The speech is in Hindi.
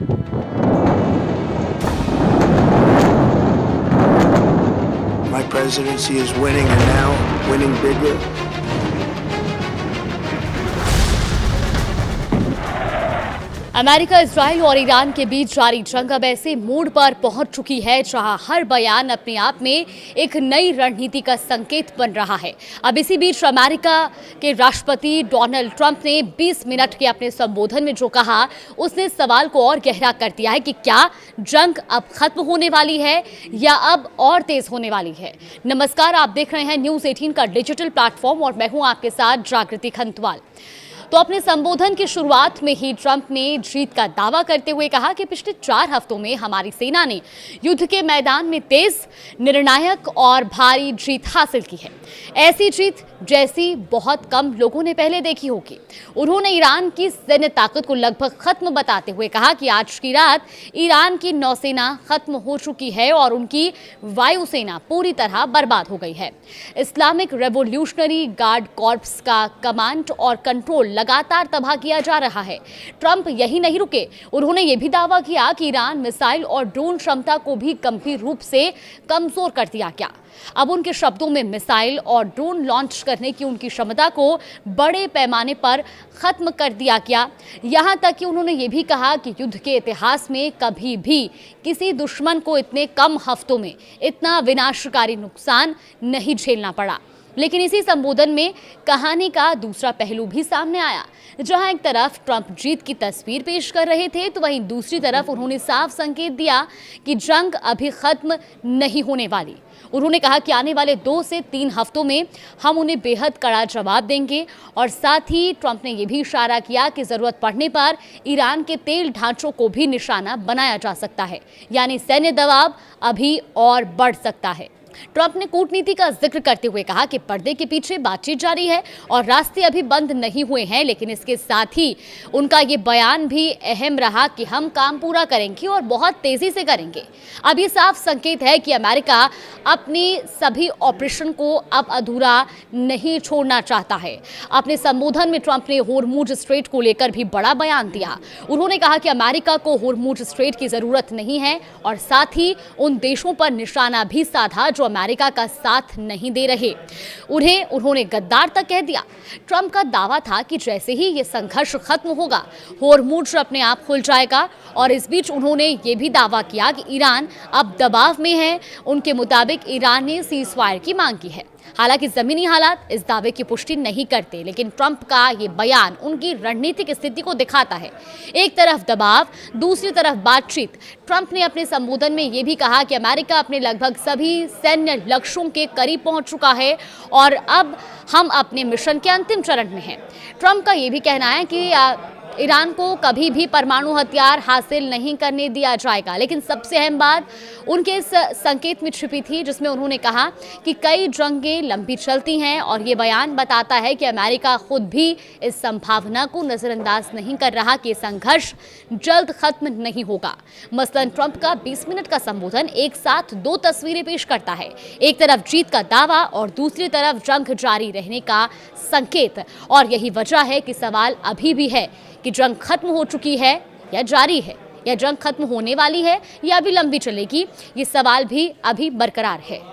My presidency is winning and now winning bigger. America, Israel और ईरान के बीच जारी जंग अब ऐसे मोड़ पर पहुंच चुकी है जहां हर बयान अपने आप में एक नई रणनीति का संकेत बन रहा है। अब इसी बीच अमेरिका के राष्ट्रपति डोनाल्ड ट्रंप ने 20 मिनट के अपने संबोधन में जो कहा, उसने सवाल को और गहरा कर दिया है कि क्या जंग अब खत्म होने वाली है या अब और तेज होने वाली है। नमस्कार, आप देख रहे हैं न्यूज़ 18 का डिजिटल प्लेटफॉर्म और मैं हूं आपके साथ जागृति खंतवाल। तो अपने संबोधन की शुरुआत में ही ट्रंप ने जीत का दावा करते हुए कहा कि पिछले 4 हफ्तों में हमारी सेना ने युद्ध के मैदान में तेज, निर्णायक और भारी जीत हासिल की है। ऐसी जीत जैसी बहुत कम लोगों ने पहले देखी होगी। उन्होंने ईरान की सैन्य ताकत को लगभग खत्म बताते हुए कहा कि आज की रात ईरान की नौसेना खत्म हो चुकी है और उनकी वायुसेना पूरी तरह बर्बाद हो गई है। इस्लामिक रेवोल्यूशनरी गार्ड कॉर्प्स का कमांड और कंट्रोल लगातार तबाह किया जा रहा है। ट्रंप यही नहीं रुके, उन्होंने ये भी दावा किया कि ईरान मिसाइल और ड्रोन क्षमता को भी गंभीर रूप से कमजोर कर दिया गया। अब उनके शब्दों में मिसाइल और ड्रोन लॉन्च करने की उनकी क्षमता को बड़े पैमाने पर खत्म कर दिया गया। यहां तक कि उन्होंने ये भी कहा कि युद्ध के इतिहास में कभी भी किसी दुश्मन को इतने कम हफ्तों में इतना विनाशकारी नुकसान नहीं झेलना पड़ा। लेकिन इसी संबोधन में कहानी का दूसरा पहलू भी सामने आया। जहां एक तरफ ट्रंप जीत की तस्वीर पेश कर रहे थे, तो वहीं दूसरी तरफ उन्होंने साफ संकेत दिया कि जंग अभी खत्म नहीं होने वाली। उन्होंने कहा कि आने वाले 2 से 3 हफ्तों में हम उन्हें बेहद कड़ा जवाब देंगे और साथ ही ट्रंप ने यह भी इशारा किया कि जरूरत पड़ने पर ईरान के तेल ढांचों को भी निशाना बनाया जा सकता है, यानी सैन्य दबाव अभी और बढ़ सकता है। ट्रंप ने कूटनीति का जिक्र करते हुए कहा कि पर्दे के पीछे बातचीत जारी है और रास्ते अभी बंद नहीं हुए हैं, लेकिन इसके साथ ही उनका ये बयान भी अहम रहा कि हम काम पूरा करेंगे और बहुत तेजी से करेंगे। अब ये साफ संकेत है कि अमेरिका अपनी सभी ऑपरेशन को अब अधूरा नहीं छोड़ना चाहता है। अपने संबोधन में ट्रंप ने होर्मुज स्ट्रेट को लेकर भी बड़ा बयान दिया। उन्होंने कहा कि अमेरिका को होर्मुज स्ट्रेट की जरूरत नहीं है और साथ ही उन देशों पर निशाना भी साधा जो अमेरिका का साथ नहीं दे रहे। उन्होंने गद्दार तक कह दिया। ट्रंप का दावा था कि जैसे ही ये संघर्ष खत्म होगा, होर्मुज अपने आप खुल जाएगा और इस बीच उन्होंने ये भी दावा किया कि ईरान अब दबाव में है। उनके मुताबिक ईरान ने सीज़फायर की मांग की है। हालांकि जमीनी हालात इस दावे की पुष्टि नहीं करते, लेकिन ट्रंप का ये बयान उनकी रणनीतिक स्थिति को दिखाता है। एक तरफ दबाव, दूसरी तरफ बातचीत। ट्रंप ने अपने संबोधन में ये भी कहा कि अमेरिका अपने लगभग सभी सैन्य लक्ष्यों के करीब पहुंच चुका है और अब हम अपने मिशन के अंतिम चरण में हैं। ट्रंप का ये भी कहना है कि ईरान को कभी भी परमाणु हथियार हासिल नहीं करने दिया जाएगा, लेकिन सबसे अहम बात उनके इस संकेत में छिपी थी, जिसमें उन्होंने कहा कि कई जंगें लंबी चलती हैं और ये बयान बताता है कि अमेरिका खुद भी इस संभावना को नजरअंदाज नहीं कर रहा कि संघर्ष जल्द खत्म नहीं होगा। मसलन ट्रंप का 20 मिनट का संबोधन एक साथ 2 तस्वीरें पेश करता है। एक तरफ जीत का दावा और दूसरी तरफ जंग जारी रहने का संकेत। और यही वजह है कि सवाल अभी भी है कि जंग खत्म हो चुकी है या जारी है, या जंग खत्म होने वाली है या अभी लंबी चलेगी। ये सवाल भी अभी बरकरार है।